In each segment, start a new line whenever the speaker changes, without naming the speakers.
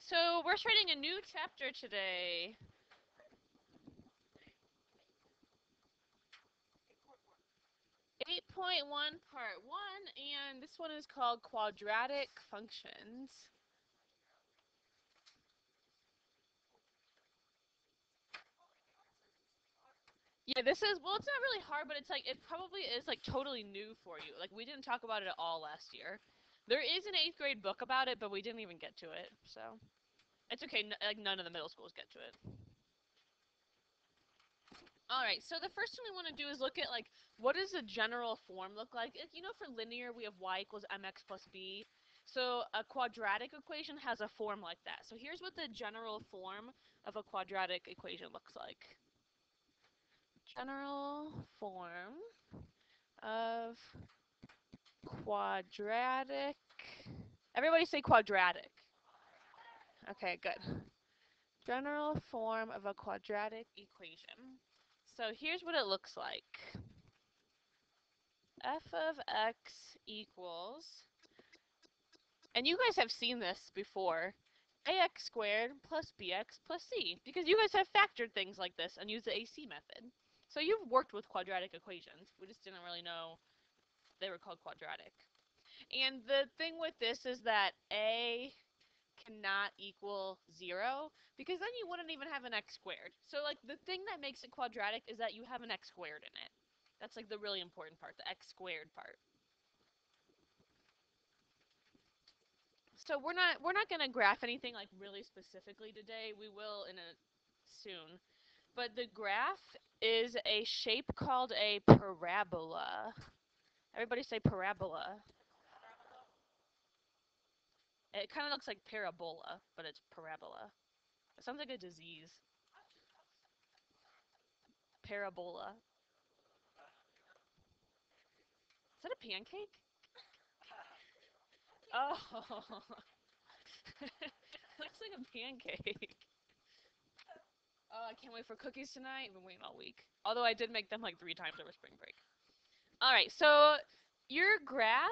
So we're starting a new chapter today. 8.1 part 1, and this one is called Quadratic Functions. Yeah, this is, well, it's not really hard, but it's like, it probably is like totally new for you. Like, we didn't talk about it at all last year. There is an 8th grade book about it, but we didn't even get to it, so. It's okay, like, none of the middle schools get to it. Alright, so the first thing we want to do is look at, like, what does a general form look like? You know, for linear, we have y equals mx plus b. So a quadratic equation has a form like that. So here's what the general form of a quadratic equation looks like. General form of quadratic. Everybody say quadratic. Okay, good. General form of a quadratic equation. So here's what it looks like. F of x equals, and you guys have seen this before, ax squared plus bx plus c, because you guys have factored things like this and used the AC method. So you've worked with quadratic equations. We just didn't really know they were called quadratic. And the thing with this is that a cannot equal 0, because then you wouldn't even have an x squared. So like the thing that makes it quadratic is that you have an x squared in it. That's like the really important part, the x squared part. So we're not gonna graph anything like really specifically today. We will in a soon. But the graph is a shape called a parabola. Everybody say parabola. It kind of looks like parabola, but it's parabola. It sounds like a disease. Parabola. Is that a pancake? Oh. Looks like a pancake. Oh, I can't wait for cookies tonight. I've been waiting all week. Although I did make them like 3 times over spring break. All right, so your graph,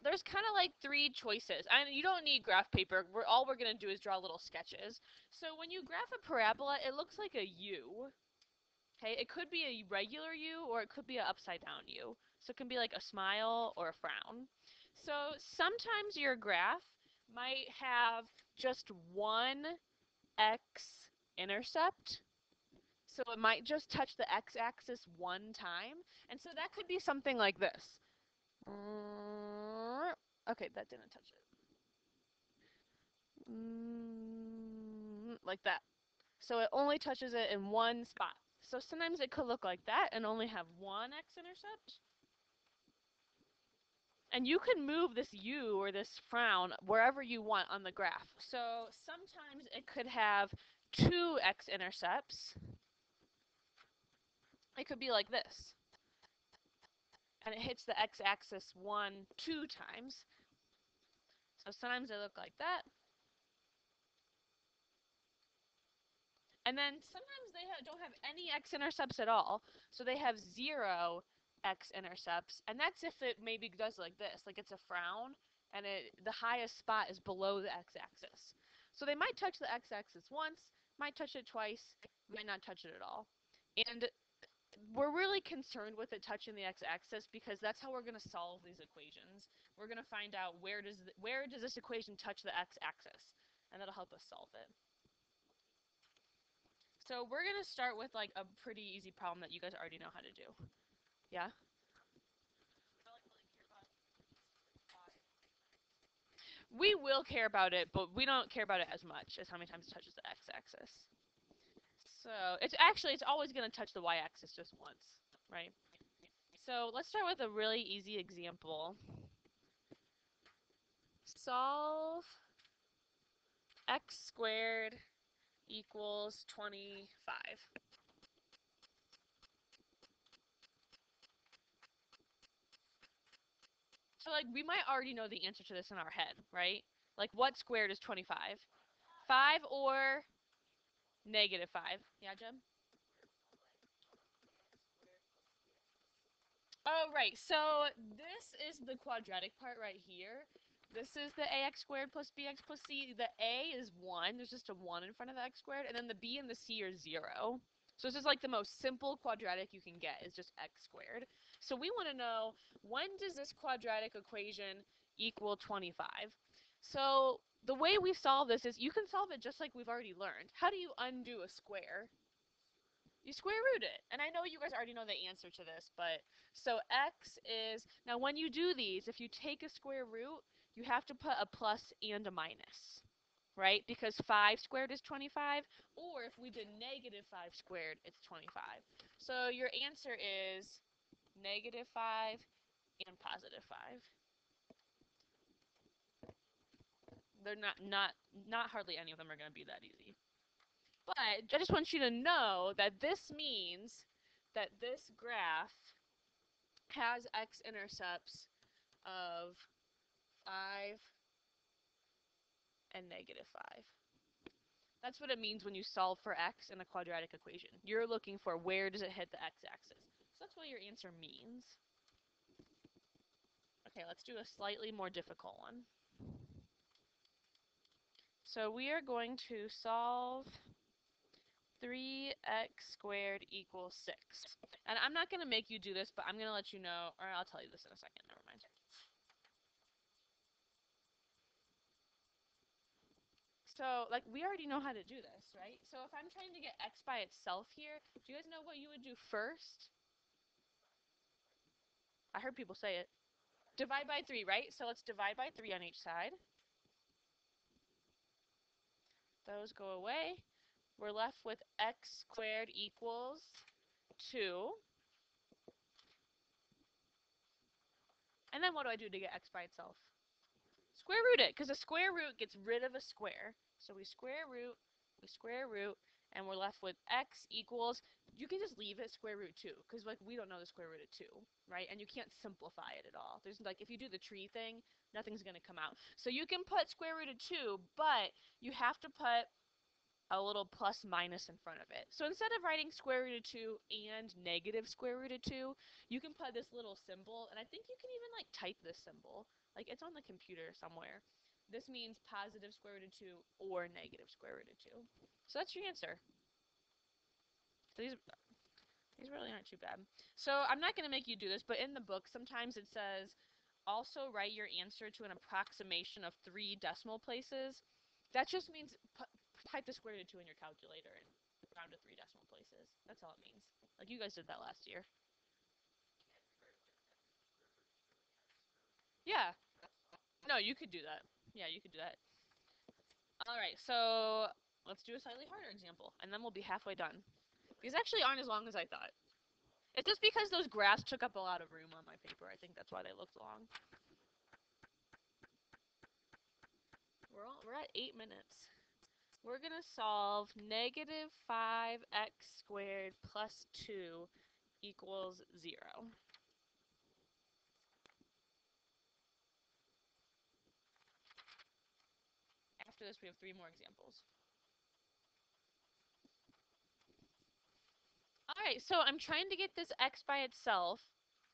there's kind of like 3 choices. And you don't need graph paper. All we're going to do is draw little sketches. So when you graph a parabola, it looks like a U. Okay, it could be a regular U or it could be an upside down U. So it can be like a smile or a frown. So sometimes your graph might have just one x-intercept. So it might just touch the x-axis one time. And so that could be something like this. Okay, that didn't touch it. Like that. So it only touches it in one spot. So sometimes it could look like that and only have one x-intercept. And you can move this U or this frown wherever you want on the graph. So sometimes it could have 2 x-intercepts. It could be like this. And it hits the x-axis 2 times. So sometimes they look like that. And then sometimes they don't have any x-intercepts at all. So they have 0 x-intercepts. And that's if it maybe does like this. Like it's a frown and the highest spot is below the x-axis. So they might touch the x-axis once, might touch it twice, might not touch it at all. And we're really concerned with it touching the x-axis because that's how we're going to solve these equations. We're going to find out where does this equation touch the x-axis, and that'll help us solve it. So we're going to start with like a pretty easy problem that you guys already know how to do. Yeah? We will care about it, but we don't care about it as much as how many times it touches the x-axis. So it's always going to touch the y-axis just once, right? So let's start with a really easy example. Solve x squared equals 25. So like we might already know the answer to this in our head, right? Like what squared is 25? 5 or -5? Yeah, Jim? Oh, right. So this is the quadratic part right here. This is the ax squared plus bx plus c. The a is 1. There's just a 1 in front of the x squared. And then the b and the c are 0. So this is like the most simple quadratic you can get is just x squared. So we want to know, when does this quadratic equation equal 25? So the way we solve this is you can solve it just like we've already learned. How do you undo a square? You square root it. And I know you guys already know the answer to this, but so x is, now when you do these, if you take a square root, you have to put a plus and a minus, right? Because 5 squared is 25, or if we did negative 5 squared, it's 25. So your answer is negative 5 and positive 5. They're not hardly any of them are going to be that easy. But I just want you to know that this means that this graph has x-intercepts of 5 and negative 5. That's what it means when you solve for x in a quadratic equation. You're looking for where does it hit the x-axis. So that's what your answer means. Okay, let's do a slightly more difficult one. So we are going to solve 3x squared equals 6. And I'm not going to make you do this, but I'm going to let you know, or I'll tell you this in a second. Never mind. So, like, we already know how to do this, right? So if I'm trying to get x by itself here, do you guys know what you would do first? I heard people say it. Divide by 3, right? So let's divide by 3 on each side. Those go away. We're left with x squared equals 2. And then what do I do to get x by itself? Square root it, because a square root gets rid of a square. So we square root, and we're left with x equals, you can just leave it square root 2, because like we don't know the square root of 2, right? And you can't simplify it at all. There's like, if you do the tree thing, nothing's going to come out. So you can put square root of 2, but you have to put a little plus minus in front of it. So instead of writing square root of 2 and negative square root of 2, you can put this little symbol, and I think you can even like type this symbol. Like it's on the computer somewhere. This means positive square root of 2 or negative square root of 2. So that's your answer. So these really aren't too bad. So I'm not going to make you do this, but in the book sometimes it says also write your answer to an approximation of 3 decimal places. That just means type the square root of 2 in your calculator and round to 3 decimal places. That's all it means. Like you guys did that last year. Yeah. No, you could do that. Yeah, you could do that. All right, so let's do a slightly harder example, and then we'll be halfway done. These actually aren't as long as I thought. It's just because those graphs took up a lot of room on my paper. I think that's why they looked long. We're at 8 minutes. We're going to solve negative 5x squared plus 2 equals 0. After this, we have 3 more examples. All right, so I'm trying to get this x by itself.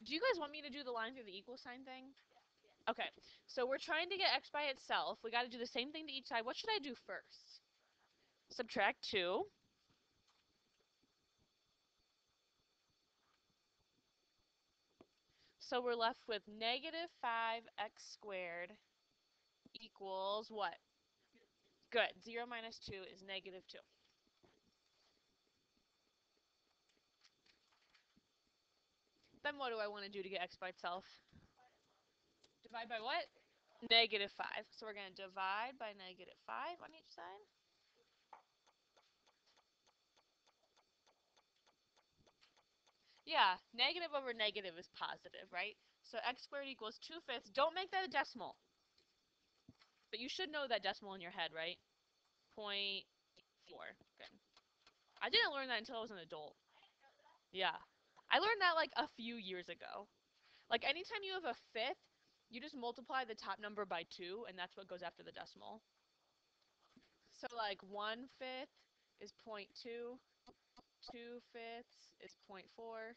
Do you guys want me to do the line through the equal sign thing? Okay, so we're trying to get x by itself. We got to do the same thing to each side. What should I do first? Subtract 2. So we're left with negative 5x squared equals what? Good. 0 minus 2 is negative 2. Then what do I want to do to get x by itself? Divide by what? Negative 5. So we're going to divide by negative 5 on each side. Yeah, negative over negative is positive, right? So x squared equals 2/5. Don't make that a decimal. But you should know that decimal in your head, right? 0.4. Good. I didn't learn that until I was an adult. Yeah. I learned that like a few years ago. Like anytime you have a fifth, you just multiply the top number by 2, and that's what goes after the decimal. So like 1/5 is 0.2, 2/5 is 0.4,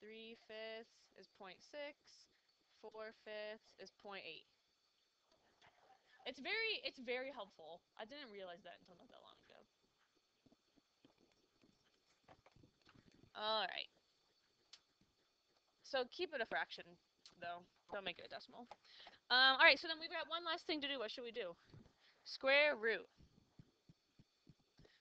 3/5 is 0.6, 4/5 is 0.8. It's very helpful. I didn't realize that until not that long ago. All right. So keep it a fraction, though. Don't make it a decimal. All right. So then we've got one last thing to do. What should we do? Square root.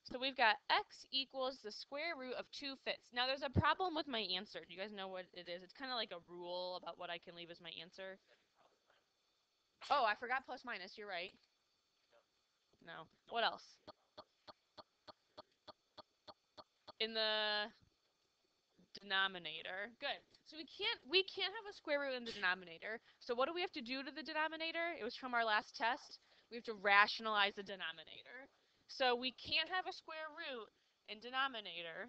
So we've got x equals the square root of 2 fifths. Now there's a problem with my answer. Do you guys know what it is? It's kind of like a rule about what I can leave as my answer. Oh, I forgot plus minus. You're right. No. What else? In the denominator. Good. So we can't have a square root in the denominator. So what do we have to do to the denominator? It was from our last test. We have to rationalize the denominator. So we can't have a square root in denominator.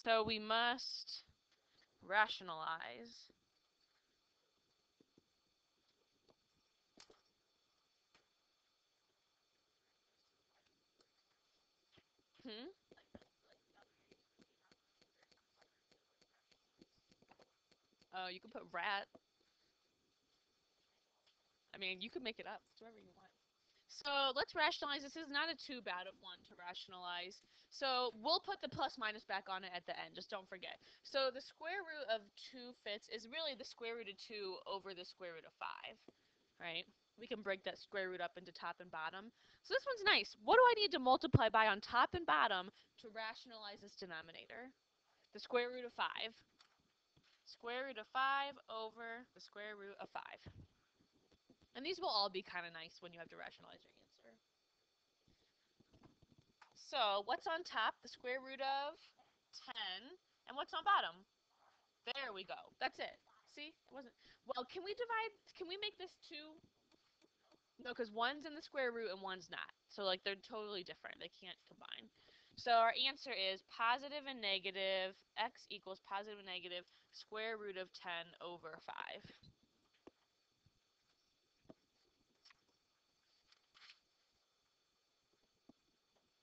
So we must rationalize. Hmm? Oh, you could put rat. I mean, you could make it up. It's whatever you want. So let's rationalize. This is not a too bad of one to rationalize. So we'll put the plus minus back on it at the end. Just don't forget. So the square root of 2 fifths is really the square root of 2 over the square root of 5. Right? We can break that square root up into top and bottom. So this one's nice. What do I need to multiply by on top and bottom to rationalize this denominator? The square root of 5. Square root of 5 over the square root of 5. And these will all be kind of nice when you have to rationalize your answer. So what's on top? The square root of 10. And what's on bottom? There we go. That's it. See? It wasn't. Well, can we make this 2? No, because one's in the square root and one's not. So, like, they're totally different. They can't combine. So our answer is positive and negative. X equals positive and negative square root of 10 over 5.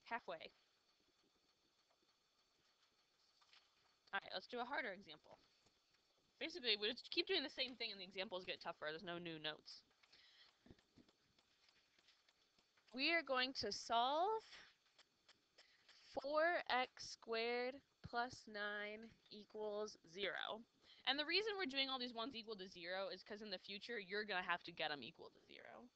Halfway. All right, let's do a harder example. Basically, we just keep doing the same thing and the examples get tougher. There's no new notes. We are going to solve 4x squared plus 9 equals 0. And the reason we're doing all these ones equal to 0 is because in the future, you're going to have to get them equal to 0.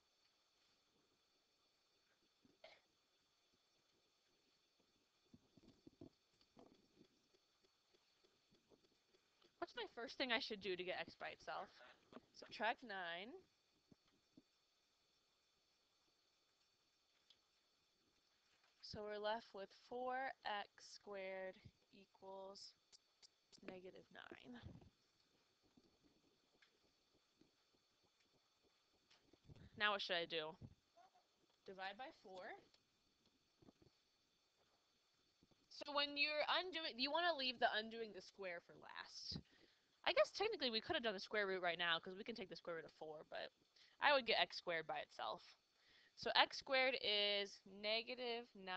What's my first thing I should do to get x by itself? Subtract 9. So we're left with 4x squared equals negative 9. Now what should I do? Divide by 4. So when you're undoing, you want to leave the undoing the square for last. I guess technically we could have done the square root right now because we can take the square root of 4, but I would get x squared by itself. So x squared is negative 9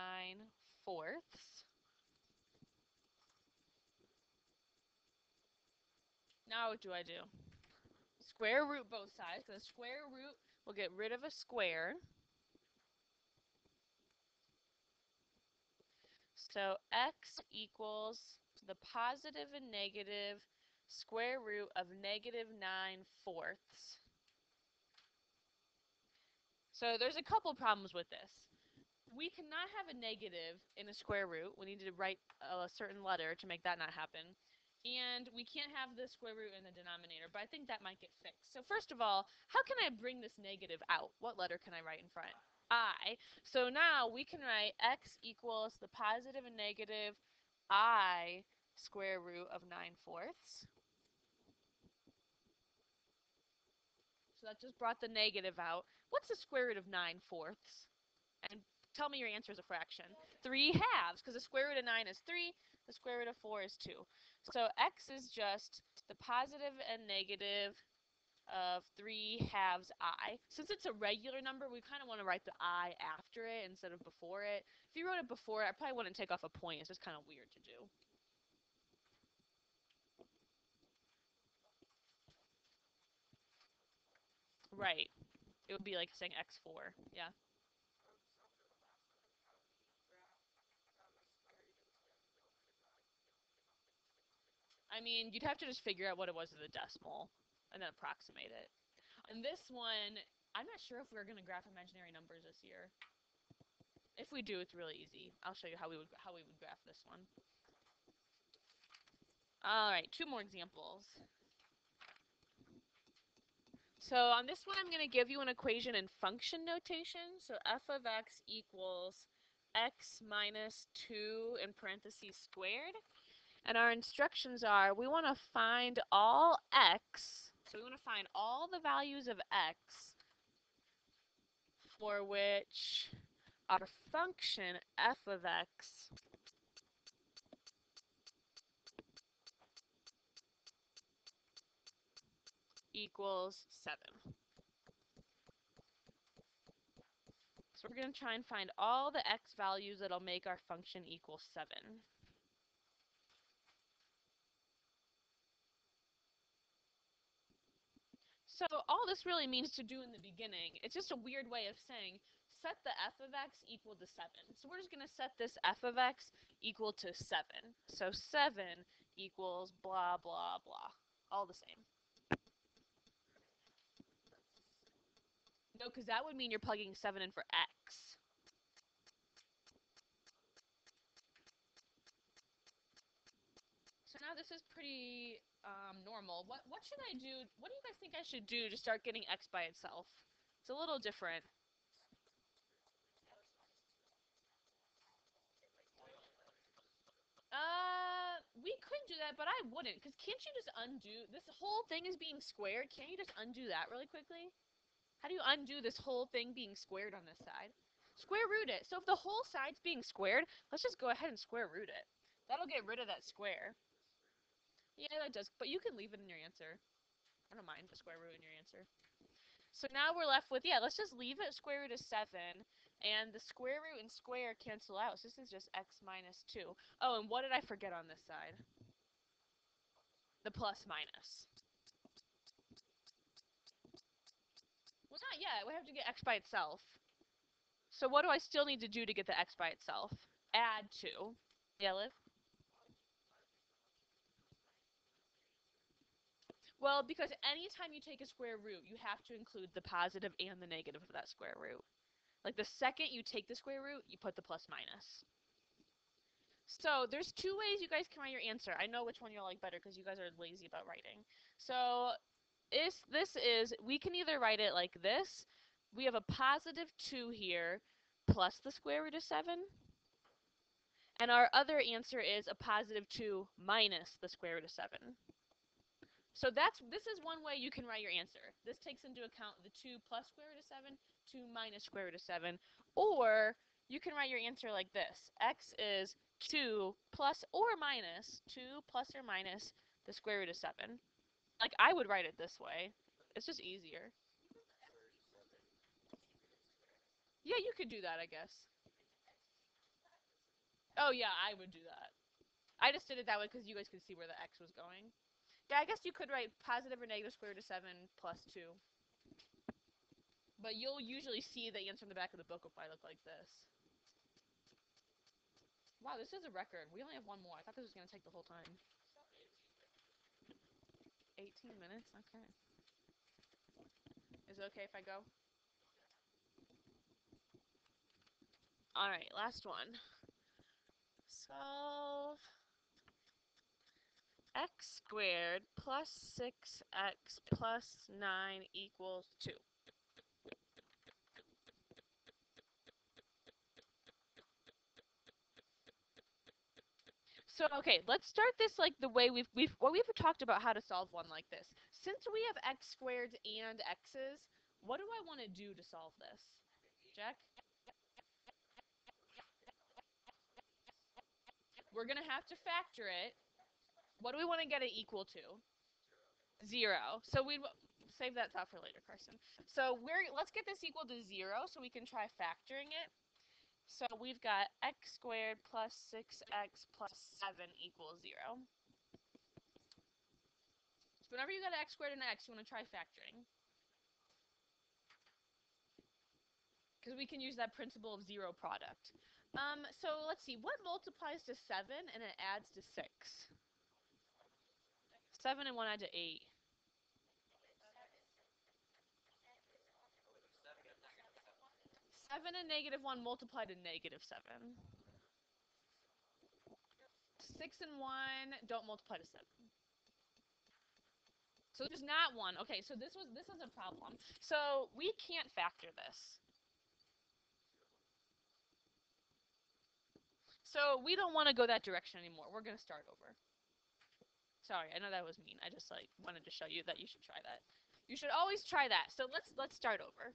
fourths. Now what do I do? Square root both sides, because the square root will get rid of a square. So x equals the positive and negative square root of negative 9 fourths. So there's a couple problems with this. We cannot have a negative in a square root. We need to write a certain letter to make that not happen. And we can't have the square root in the denominator, but I think that might get fixed. So first of all, how can I bring this negative out? What letter can I write in front? I. So now we can write x equals the positive and negative I square root of 9 fourths. So that just brought the negative out. What's the square root of 9 fourths? And tell me your answer is a fraction. 3 halves, because the square root of 9 is 3, the square root of 4 is 2. So x is just the positive and negative of 3 halves I. Since it's a regular number, we kind of want to write the I after it instead of before it. If you wrote it before it, I probably wouldn't take off a point. It's just kind of weird to do. Right. It would be like saying x4. Yeah. I mean, you'd have to just figure out what it was as a decimal and then approximate it. And this one, I'm not sure if we're going to graph imaginary numbers this year. If we do, it's really easy. I'll show you how we would graph this one. All right, two more examples. So on this one, I'm going to give you an equation in function notation. So f of x equals x minus 2 in parentheses squared. And our instructions are we want to find all x. So we want to find all the values of x for which our function f of x equals 7. So we're going to try and find all the x values that'll make our function equal 7. So all this really means to do in the beginning, it's just a weird way of saying set the f of x equal to 7. So we're just going to set this f of x equal to 7. So 7 equals blah, blah, blah. All the same. No, because that would mean you're plugging 7 in for x. So now this is pretty normal. What should I do? What do you guys think I should do to start getting x by itself? It's a little different. We could do that, but I wouldn't, because can't you just undo, this whole thing is being squared, can't you just undo that really quickly? How do you undo this whole thing being squared on this side? Square root it. So if the whole side's being squared, let's just go ahead and square root it. That'll get rid of that square. Yeah, that does, but you can leave it in your answer. I don't mind the square root in your answer. So now we're left with, yeah, let's just leave it square root of 7, and the square root and square cancel out, so this is just x minus 2. Oh, and what did I forget on this side? The plus minus. Well, not yet. We have to get x by itself. So what do I still need to do to get the x by itself? Add 2. Yeah, Liv? Well, because anytime you take a square root, you have to include the positive and the negative of that square root. Like the second you take the square root, you put the plus minus. So there's two ways you guys can write your answer. I know which one you'll like better because you guys are lazy about writing. So we can either write it like this. We have a positive 2 here plus the square root of 7. And our other answer is a positive 2 minus the square root of 7. So this is one way you can write your answer. This takes into account the 2 plus square root of 7, 2 minus square root of 7. Or you can write your answer like this. X is 2 plus or minus 2 plus or minus the square root of 7. Like, I would write it this way. It's just easier. Yeah, you could do that, I guess. Oh, yeah, I would do that. I just did it that way because you guys could see where the x was going. Yeah, I guess you could write positive or negative square root of 7 plus 2. But you'll usually see the answer in the back of the book will probably look like this. Wow, this is a record. We only have one more. I thought this was going to take the whole time. 18 minutes? Okay. Is it okay if I go? Alright, last one. Solve x squared plus 6x plus 9 equals 2. So, okay, let's start this like the way we've talked about how to solve one like this. Since we have x squared and x's, what do I want to do to solve this? Jack? We're going to have to factor it. What do we want to get it equal to? 0. So we save that thought for later, Carson. So let's get this equal to 0 so we can try factoring it. So we've got x squared plus 6x plus 7 equals 0. So whenever you got an x squared and an x, you want to try factoring. because we can use that principle of zero product. So let's see, what multiplies to 7 and it adds to 6? 7 and 1 add to 8. 7 and -1 multiply to -7. 6 and 1 don't multiply to 7. So there's not 1. Okay, so this is a problem. So we can't factor this. So we don't want to go that direction anymore. We're going to start over. Sorry, I know that was mean. I just like wanted to show you that you should try that. You should always try that. So let's start over.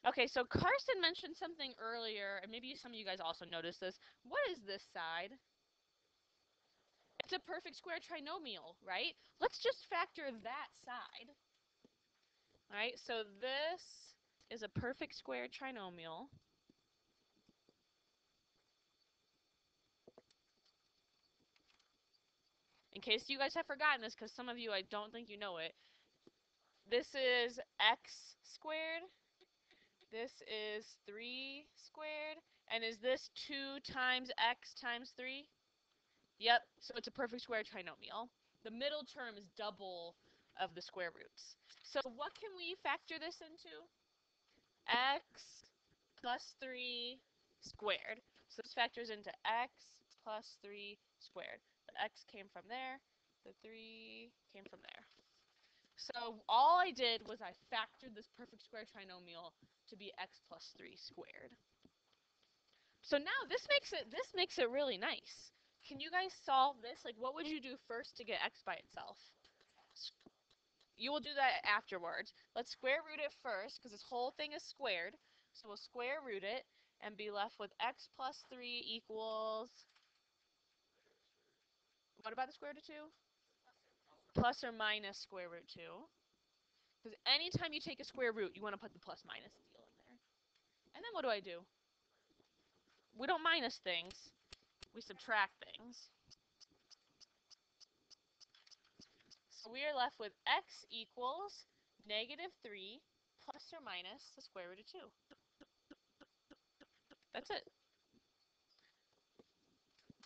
Okay, so Carson mentioned something earlier, and maybe some of you guys also noticed this. What is this side? It's a perfect square trinomial, right? Let's just factor that side. All right, so this is a perfect square trinomial. In case you guys have forgotten this, because some of you, I don't think you know it, this is x squared. This is 3 squared. And is this 2 times x times 3? Yep, so it's a perfect square trinomial. The middle term is double of the square roots. So what can we factor this into? X plus 3 squared. So this factors into x plus 3 squared. The x came from there. The 3 came from there. So all I did was I factored this perfect square trinomial to be x plus 3 squared. So now this makes it really nice. Can you guys solve this? Like, what would you do first to get x by itself? You will do that afterwards. Let's square root it first, because this whole thing is squared. So we'll square root it and be left with x plus 3 equals... What about the square root of 2? Plus or minus square root 2. Because anytime you take a square root, you want to put the plus minus deal in there. And then what do? We don't minus things. We subtract things. So we are left with x equals -3 plus or minus the square root of 2. That's it.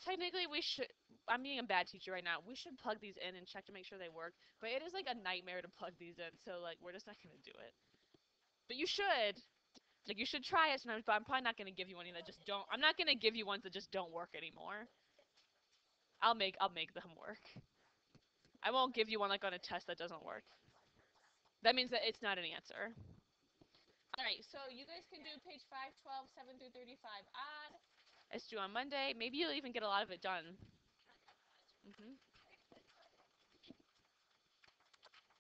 Technically, we should... I'm being a bad teacher right now. We should plug these in and check to make sure they work. But it is like a nightmare to plug these in, so like we're just not going to do it. But you should. Like, you should try it sometimes, but I'm probably not going to give you any that just don't... I'm not going to give you ones that just don't work anymore. I'll make them work. I won't give you one like on a test that doesn't work. That means that it's not an answer. Alright, so you guys can do page 5, 12, 7 through 35 odd. It's due on Monday. Maybe you'll even get a lot of it done.